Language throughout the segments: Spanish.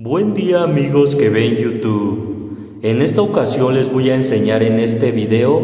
Buen día amigos que ven YouTube. En esta ocasión les voy a enseñar en este video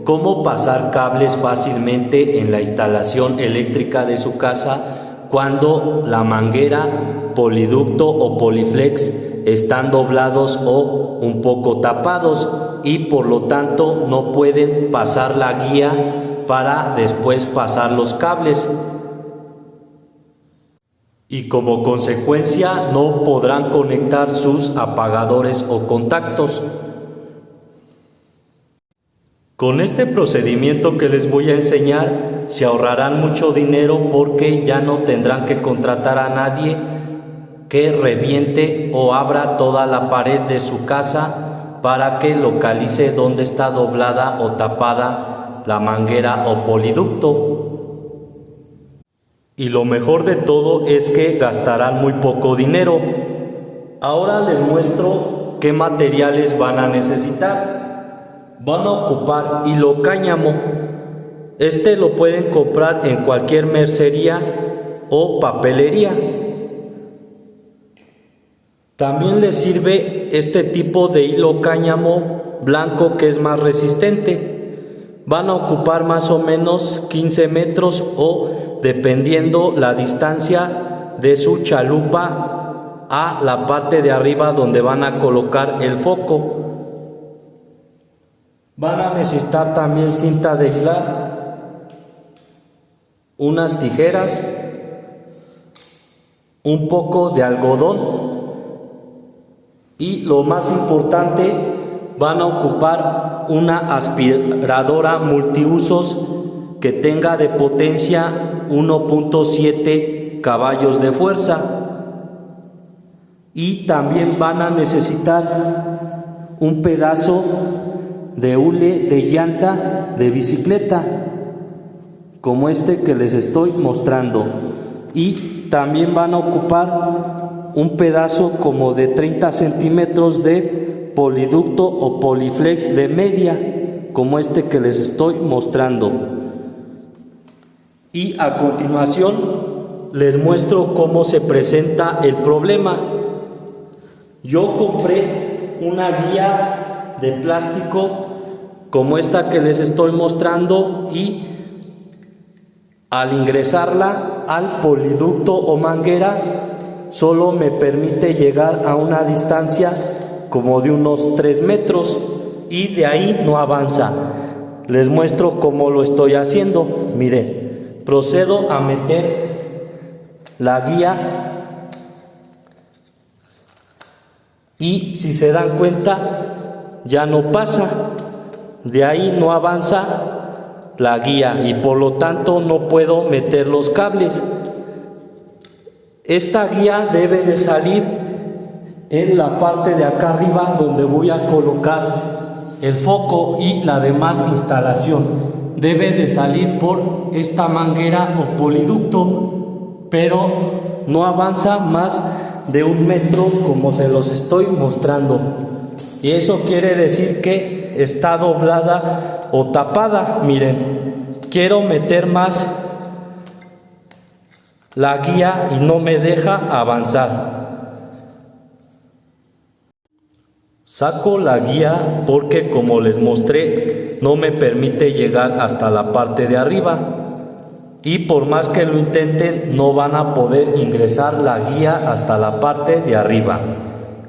cómo pasar cables fácilmente en la instalación eléctrica de su casa cuando la manguera, poliducto o poliflex están doblados o un poco tapados y por lo tanto no pueden pasar la guía para después pasar los cables. Y como consecuencia no podrán conectar sus apagadores o contactos. Con este procedimiento que les voy a enseñar se ahorrarán mucho dinero porque ya no tendrán que contratar a nadie que reviente o abra toda la pared de su casa para que localice dónde está doblada o tapada la manguera o poliducto. Y lo mejor de todo es que gastarán muy poco dinero. Ahora les muestro qué materiales van a necesitar. Van a ocupar hilo cáñamo. Este lo pueden comprar en cualquier mercería o papelería. También les sirve este tipo de hilo cáñamo blanco que es más resistente. Van a ocupar más o menos 15 metros o dependiendo la distancia de su chalupa a la parte de arriba donde van a colocar el foco. Van a necesitar también cinta de aislar, unas tijeras, un poco de algodón y lo más importante, van a ocupar una aspiradora multiusos que tenga de potencia 1.7 caballos de fuerza y también van a necesitar un pedazo de hule de llanta de bicicleta como este que les estoy mostrando y también van a ocupar un pedazo como de 30 centímetros de poliducto o poliflex de media como este que les estoy mostrando. Y a continuación les muestro cómo se presenta el problema. Yo compré una guía de plástico como esta que les estoy mostrando y al ingresarla al poliducto o manguera solo me permite llegar a una distancia como de unos 3 metros y de ahí no avanza. Les muestro cómo lo estoy haciendo. Miren. Procedo a meter la guía y si se dan cuenta ya no pasa, de ahí no avanza la guía y por lo tanto no puedo meter los cables. Esta guía debe de salir en la parte de acá arriba donde voy a colocar el foco y la demás instalación. Debe de salir por esta manguera o poliducto, pero no avanza más de 1 metro como se los estoy mostrando. Y eso quiere decir que está doblada o tapada. Miren, quiero meter más la guía y no me deja avanzar. Saco la guía porque como les mostré no me permite llegar hasta la parte de arriba y por más que lo intenten no van a poder ingresar la guía hasta la parte de arriba.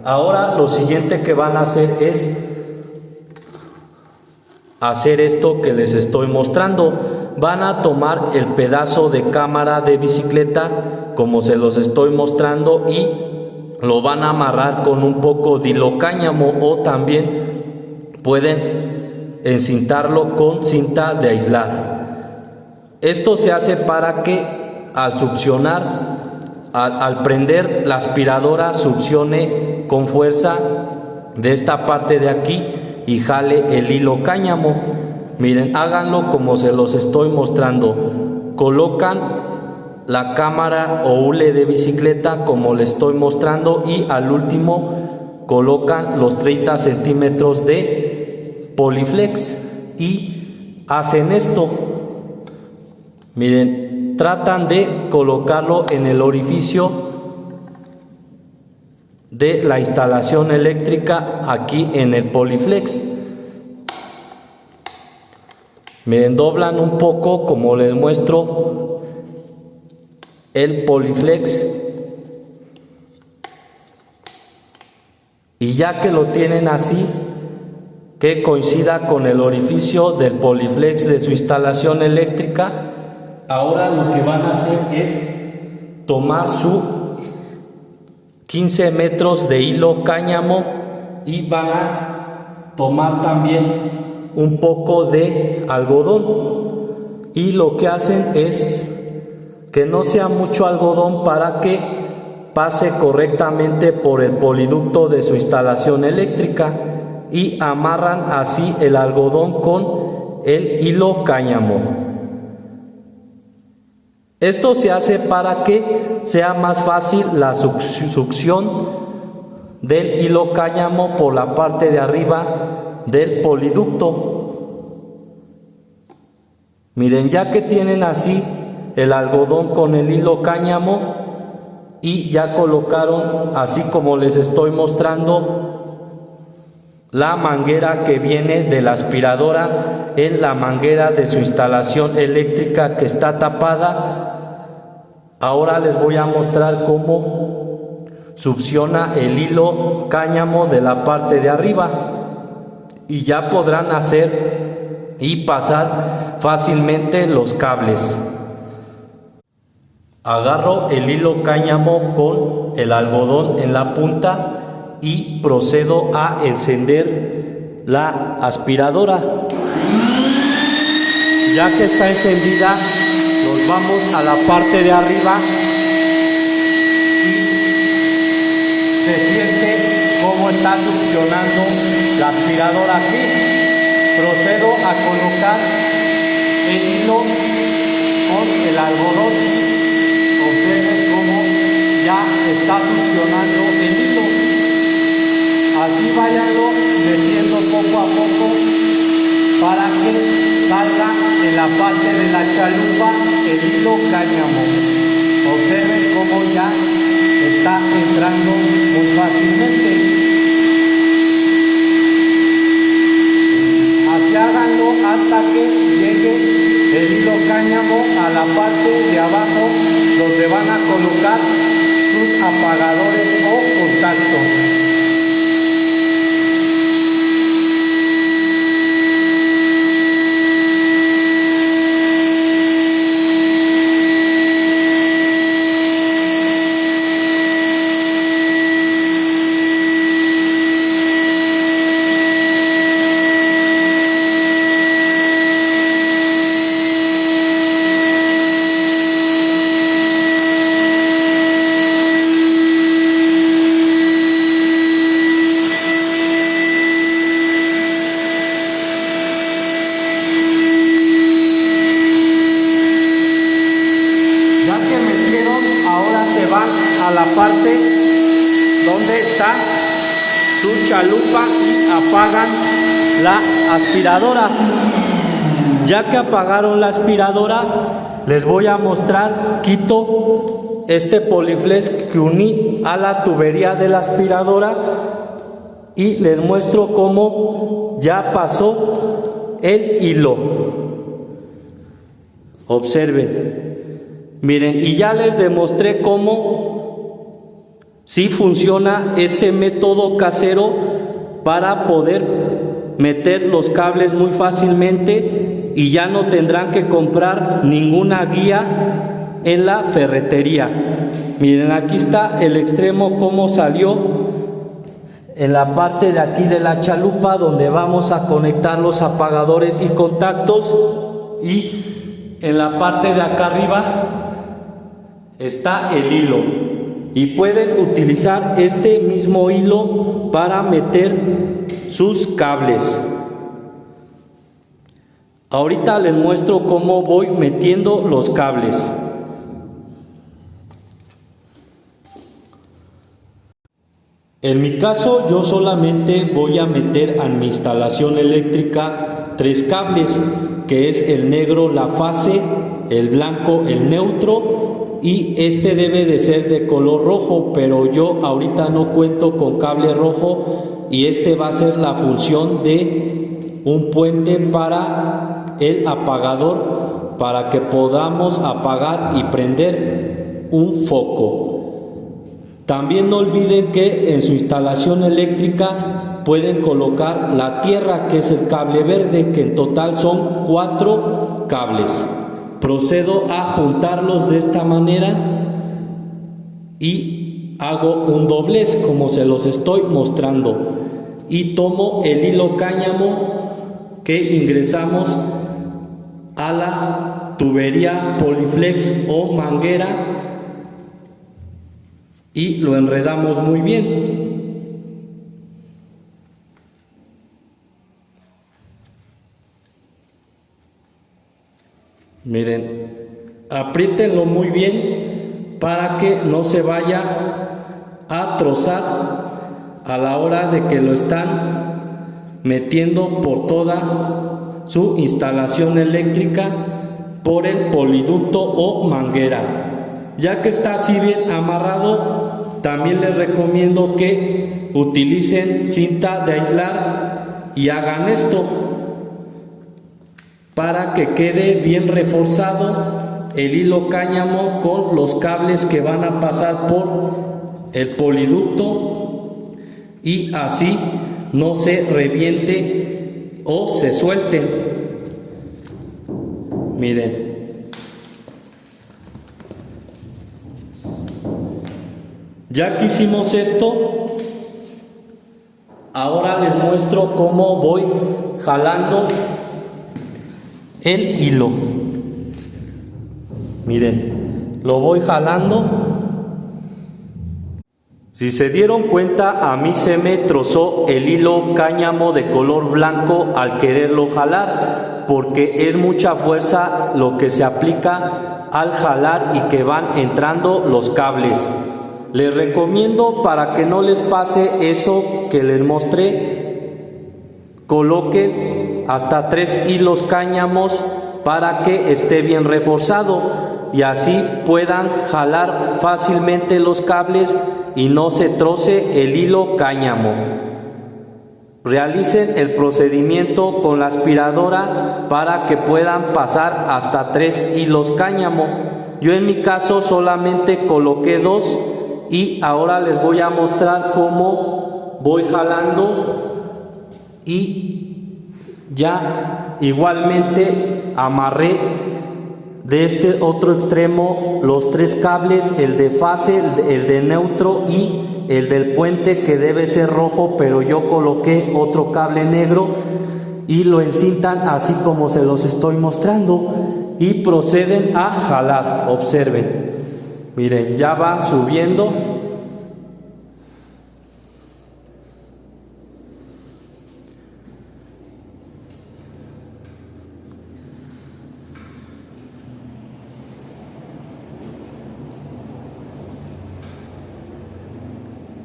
Ahora lo siguiente que van a hacer es hacer esto que les estoy mostrando. Van a tomar el pedazo de cámara de bicicleta como se los estoy mostrando y lo van a amarrar con un poco de hilo cáñamo o también pueden encintarlo con cinta de aislar. Esto se hace para que al succionar, al prender la aspiradora succione con fuerza de esta parte de aquí y jale el hilo cáñamo. Miren, háganlo como se los estoy mostrando. Colocan la cámara o hule de bicicleta como les estoy mostrando y al último colocan los 30 centímetros de poliflex y hacen esto. Miren, tratan de colocarlo en el orificio de la instalación eléctrica aquí en el Poliflex. Miren, doblan un poco como les muestro el Poliflex, y ya que lo tienen así, que coincida con el orificio del Poliflex de su instalación eléctrica, ahora lo que van a hacer es tomar su 15 metros de hilo cáñamo y van a tomar también un poco de algodón, y lo que hacen es que no sea mucho algodón para que pase correctamente por el poliducto de su instalación eléctrica, y amarran así el algodón con el hilo cáñamo. Esto se hace para que sea más fácil la succión del hilo cáñamo por la parte de arriba del poliducto. Miren, ya que tienen así el algodón con el hilo cáñamo y ya colocaron, así como les estoy mostrando, la manguera que viene de la aspiradora en la manguera de su instalación eléctrica que está tapada, ahora les voy a mostrar cómo succiona el hilo cáñamo de la parte de arriba, y ya podrán hacer y pasar fácilmente los cables. Agarro el hilo cáñamo con el algodón en la punta y procedo a encender la aspiradora. Ya que está encendida, nos vamos a la parte de arriba y se siente cómo está succionando la aspiradora aquí. Procedo a colocar el hilo con el algodón. Observen cómo ya está succionando el hilo. Así váyanlo metiendo poco a poco para que salga en la parte de la chalupa el hilo cáñamo. Observen cómo ya está entrando muy fácilmente. Así háganlo hasta que llegue el hilo cáñamo a la parte de abajo donde van a colocar sus apagadores o contactos. A la parte donde está su chalupa y apagan la aspiradora. Ya que apagaron la aspiradora, les voy a mostrar, quito este Poliflex que uní a la tubería de la aspiradora y les muestro cómo ya pasó el hilo. Observen, miren, y ya les demostré cómo sí funciona este método casero para poder meter los cables muy fácilmente, y ya no tendrán que comprar ninguna guía en la ferretería. Miren, aquí está el extremo cómo salió en la parte de aquí de la chalupa donde vamos a conectar los apagadores y contactos, y en la parte de acá arriba está el hilo. Y pueden utilizar este mismo hilo para meter sus cables. Ahorita les muestro cómo voy metiendo los cables. En mi caso, yo solamente voy a meter a mi instalación eléctrica 3 cables, que es el negro la fase, el blanco el neutro y este debe de ser de color rojo, pero yo ahorita no cuento con cable rojo y este va a ser la función de un puente para el apagador, para que podamos apagar y prender un foco. También no olviden que en su instalación eléctrica pueden colocar la tierra, que es el cable verde, que en total son 4 cables. Procedo a juntarlos de esta manera y hago un doblez como se los estoy mostrando, y tomo el hilo cáñamo que ingresamos a la tubería Poliflex o manguera y lo enredamos muy bien. Miren, apriétenlo muy bien para que no se vaya a trozar a la hora de que lo están metiendo por toda su instalación eléctrica por el poliducto o manguera. Ya que está así bien amarrado, también les recomiendo que utilicen cinta de aislar y hagan esto para que quede bien reforzado el hilo cáñamo con los cables que van a pasar por el poliducto y así no se reviente o se suelten. Miren. Ya que hicimos esto, ahora les muestro cómo voy jalando el hilo. Miren, lo voy jalando. Si se dieron cuenta, a mí se me trozó el hilo cáñamo de color blanco al quererlo jalar, porque es mucha fuerza lo que se aplica al jalar y que van entrando los cables. Les recomiendo, para que no les pase eso que les mostré, coloquen hasta 3 hilos cáñamos para que esté bien reforzado y así puedan jalar fácilmente los cables y no se troce el hilo cáñamo. Realicen el procedimiento con la aspiradora para que puedan pasar hasta 3 hilos cáñamo. Yo en mi caso solamente coloqué 2 y ahora les voy a mostrar cómo voy jalando y ya igualmente amarré de este otro extremo los 3 cables, el de fase, el de neutro y el del puente, que debe ser rojo, pero yo coloqué otro cable negro y lo encintan así como se los estoy mostrando y proceden a jalar. Observen, miren, ya va subiendo.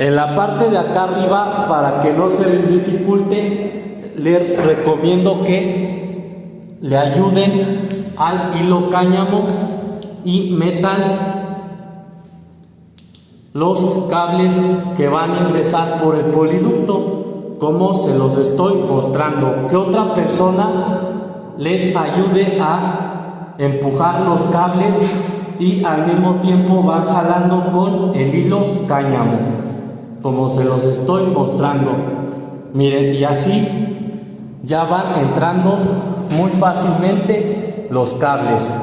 En la parte de acá arriba, para que no se les dificulte, les recomiendo que le ayuden al hilo cáñamo y metan los cables que van a ingresar por el poliducto, como se los estoy mostrando. Que otra persona les ayude a empujar los cables y al mismo tiempo van jalando con el hilo cáñamo, como se los estoy mostrando. Miren, y así ya van entrando muy fácilmente los cables.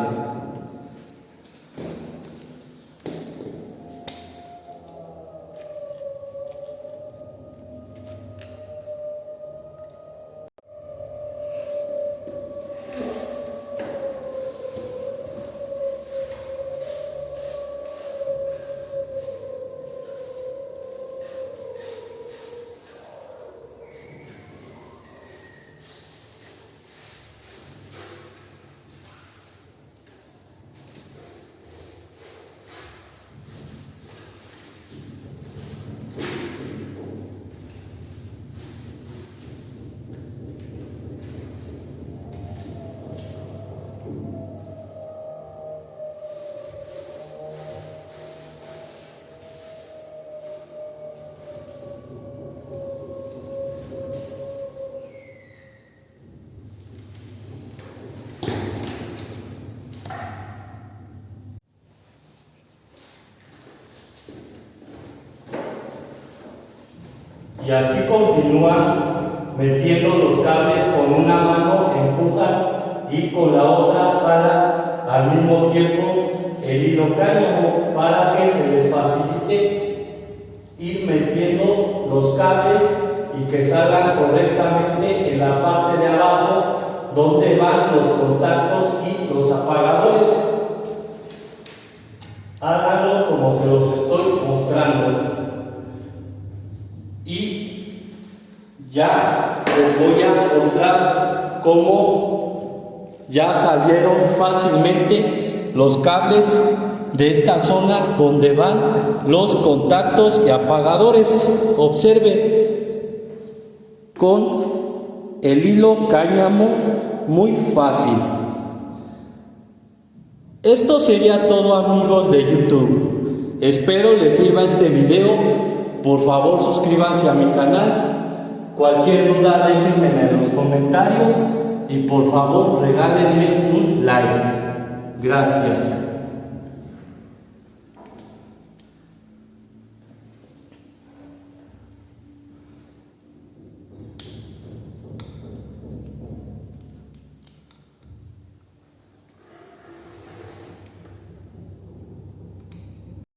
y así continúan metiendo los cables. Con una mano empujan y con la otra jalan al mismo tiempo el hilo cáñamo para que se les facilite ir metiendo los cables y que salgan correctamente en la parte de abajo donde van los contactos y los apagadores. Háganlo como se los estoy mostrando. Y ya les voy a mostrar cómo ya salieron fácilmente los cables de esta zona donde van los contactos y apagadores. Observen, con el hilo cáñamo, muy fácil. Esto sería todo, amigos de YouTube. Espero les sirva este video. Por favor, suscríbanse a mi canal. Cualquier duda déjenme en los comentarios y por favor regálenme un like. Gracias.